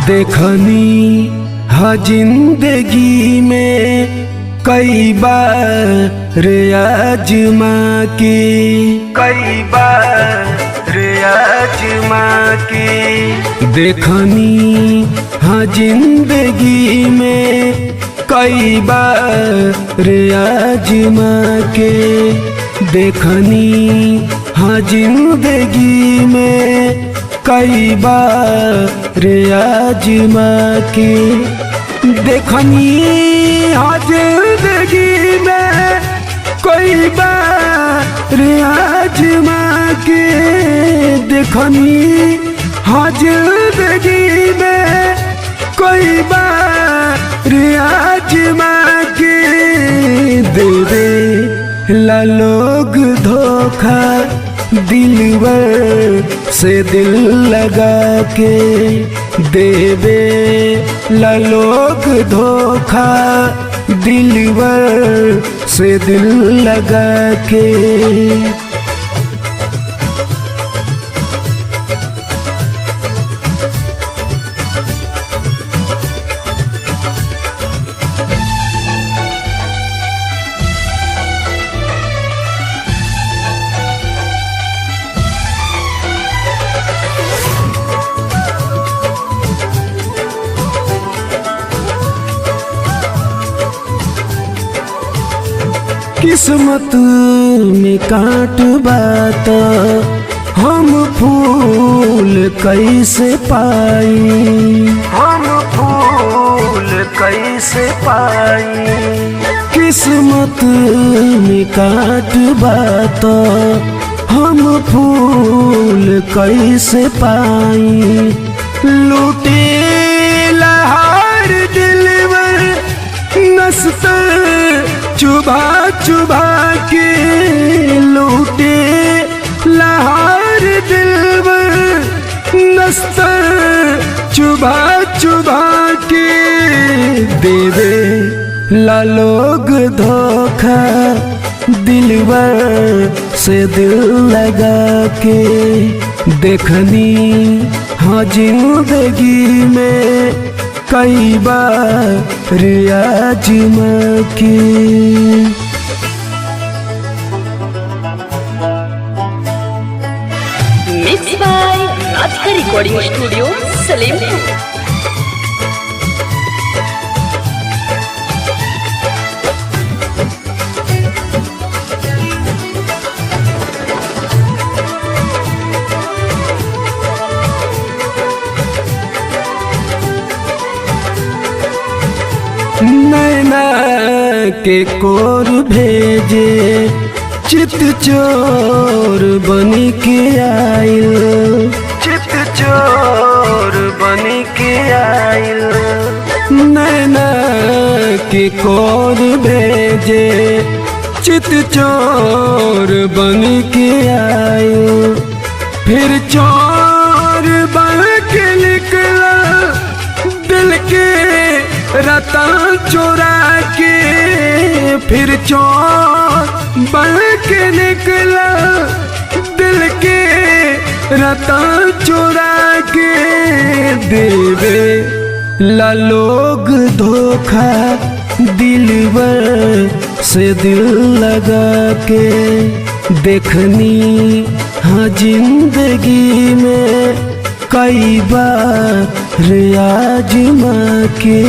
देखनी हा जिंदगी में कई बार आजमा के, कई बार आजमा के। देखनी हा जिंदगी में कई बार आजमा के। देखनी हा जिंदगी में कई बार आजमा के। देखनी हा जिंदगी में कई बार आजमा के। देखनी हा जिंदगी में कई बार आजमा के। दे दे ला लोग धोखा दिलवर से दिल लगा के। देवे ला लोग धोखा दिलवर से दिल लगा के। किस्मत में कांट बात हम फूल कैसे पाई, हम फूल कैसे पाई। किस्मत में कांट बात हम फूल कैसे पाई। लूटे लहार दिलवर नस्तर चुभा चुभा के। लूटे लहार दिलवर नस्तर चुभा चुभा के। देवे ला लोग धोखा दिलवर से दिल लगा के। देखनी हाँ जिंदगी में कई बार आजमा के। Mix by Radhika recording studio Salempur. नैना के कोर भेजे चित चोर बनी के आइल, चित चोर बनी के आइल। नैना के कोर भेजे चित चोर बनी के आइल। फिर चोर बन के निकला दिल के रतन चुरा के। फिर चोर बन के निकला दिल के रतन चुरा के। देवे ला लोग धोखा दिलवर से दिल लगा के। देखनी हाँ जिंदगी में कई बार आजमा के।